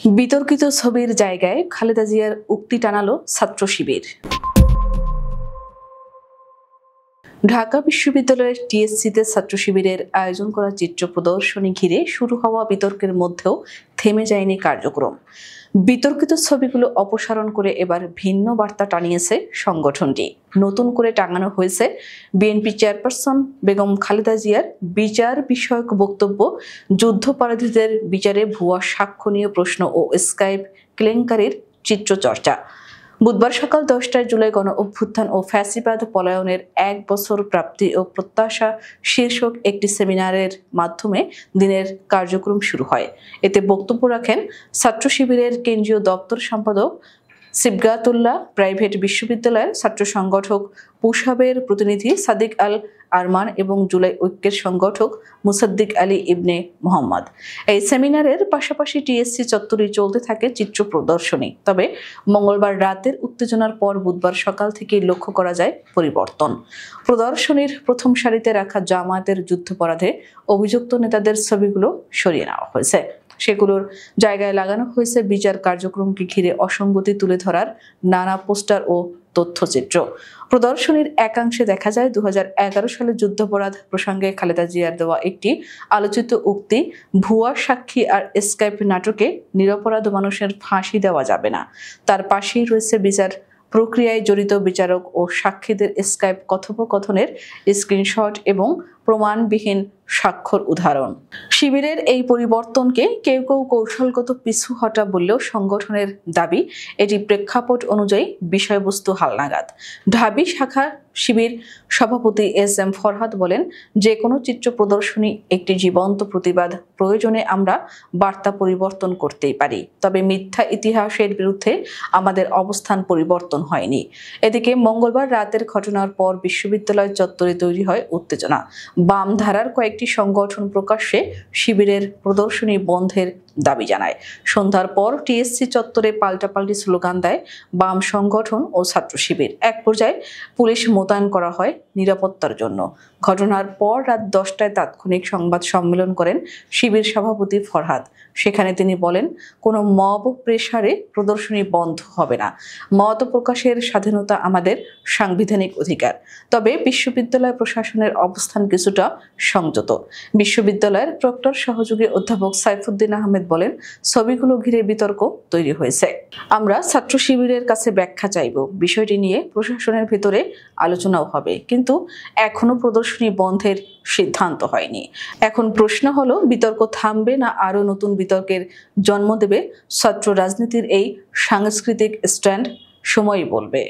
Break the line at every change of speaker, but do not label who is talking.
বিতর্কিত ছবির জায়গায় খালেদা জিয়ার উক্তি টানালো ছাত্র শিবির। ঢাকা বিশ্ববিদ্যালয়ের টিএসসিতে ছাত্র শিবিরের আয়োজন করা চিত্র প্রদর্শনী ঘিরে শুরু হওয়া বিতর্কের মধ্যেও থেমে যায়নি কার্যক্রম। বিতর্কিত ছবিগুলো অপসারণ করে এবার ভিন্ন বার্তা টানিয়েছে সংগঠনটি। নতুন করে টাঙানো হয়েছে বিএনপি চেয়ারপারসন বেগম খালেদা জিয়ার বিচার বিষয়ক বক্তব্য, যুদ্ধাপরাধীদের বিচারে ভুয়া সাক্ষ্য নিয়ে প্রশ্ন ও স্কাইপ কেলেঙ্কারির চিত্রচর্চা। বুধবার সকাল 10টায় জুলাই গণ অভ্যুত্থান ও ফ্যাসিবাদ পলায়নের 1 বছর প্রাপ্তি ও প্রত্যাশা শীর্ষক একটি সেমিনারের মাধ্যমে দিনের কার্যক্রম শুরু হয়। এতে বক্তব্য রাখেন ছাত্র শিবিরের কেন্দ্রীয় দপ্তর সম্পাদক সিবগাতুল্লাহ, প্রাইভেট বিশ্ববিদ্যালয়ের ছাত্র সংগঠক পুশাবের প্রতিনিধি সাদিক আল আরমান এবং জুলাই ঐক্যের সংগঠক মুসাদ্দিক আলী ইবনে মোহাম্মদ। এই সেমিনারের পাশাপাশি টিএসসি চত্বরে চলতে থাকে চিত্র প্রদর্শনী। তবে মঙ্গলবার রাতের উত্তেজনার পর বুধবার সকাল থেকে লক্ষ্য করা যায় পরিবর্তন। প্রদর্শনীর প্রথম সারিতে রাখা জামায়াতের যুদ্ধাপরাধে অভিযুক্ত নেতাদের ছবিগুলো সরিয়ে নেওয়া হয়েছে। সেগুলোর জায়গায় লাগানো হয়েছে বিচার কার্যক্রমকে ঘিরে অসঙ্গতি তুলে ধরার নানা পোস্টার ও তথ্যচিত্র। প্রদর্শনীর একাংশে দেখা যায় 2011 সালে যুদ্ধাপরাধ প্রসঙ্গে খালেদা জিয়ার দেওয়া একটি আলোচিত উক্তি, ভুয়া সাক্ষী আর স্কাইপ নাটকে নিরপরাধ মানুষের ফাঁসি দেওয়া যাবে না। তার পাশেই রয়েছে বিচার প্রক্রিয়ায় জড়িত বিচারক ও সাক্ষীদের স্কাইপ কথোপকথনের স্ক্রিনশট এবং প্রমাণবিহীন স্বাক্ষর উদাহরণ। শিবিরের এই পরিবর্তনকে কেউ কেউ কৌশলগত পিছু হটা বললেও সংগঠনের দাবি এটি প্রেক্ষাপট অনুযায়ী বিষয়বস্তু হালনাগাদ। ঢাবি শাখা শিবির সভাপতি এস.এম. ফরহাদ বলেন, যে কোনো চিত্র প্রদর্শনী একটি জীবন্ত প্রতিবাদ। প্রয়োজনে আমরা বার্তা পরিবর্তন করতেই পারি, তবে মিথ্যা ইতিহাসের বিরুদ্ধে আমাদের অবস্থান পরিবর্তন হয়নি। এদিকে মঙ্গলবার রাতের ঘটনার পর বিশ্ববিদ্যালয় চত্বরে তৈরি হয় উত্তেজনা। বাম ধারার কয়েকটি সংগঠন প্রকাশ্যে শিবিরের প্রদর্শনী বন্ধের দাবি জানায়। সন্ধ্যার পর টিএসসি চত্বরে পাল্টাপাল্টি স্লোগান দেয় বাম সংগঠন ও ছাত্র শিবির। এক পর্যায়ে পুলিশ মোতায়েন করা হয় নিরাপত্তার জন্য। ঘটনার পর রাত 10টায় তাৎক্ষণিক সংবাদ সম্মেলন করেন শিবির সভাপতি ফরহাদ। সেখানে তিনি বলেন, কোনো মব প্রেসারে প্রদর্শনী বন্ধ হবে না। মত প্রকাশের স্বাধীনতা আমাদের সাংবিধানিক অধিকার। তবে বিশ্ববিদ্যালয় প্রশাসনের অবস্থান কিছুটা সংযত। বিশ্ববিদ্যালয়ের প্রক্টর সহযোগী অধ্যাপক সাইফুদ্দিন আহমেদ বলেন, ছবিগুলো ঘিরে বিতর্ক তৈরি হয়েছে। আমরা ছাত্র শিবিরের কাছে ব্যাখ্যা চাইব। বিষয়টি নিয়ে প্রশাসনের ভেতরে আলোচনাও হবে, কিন্তু এখনো প্রদর্শনী বন্ধের সিদ্ধান্ত হয়নি। এখন প্রশ্ন হলো, বিতর্ক থামবে না আরো নতুন বিতর্কের জন্ম দেবে ছাত্র রাজনীতির এই সাংস্কৃতিক স্ট্যান্ড? সময়ই বলবে।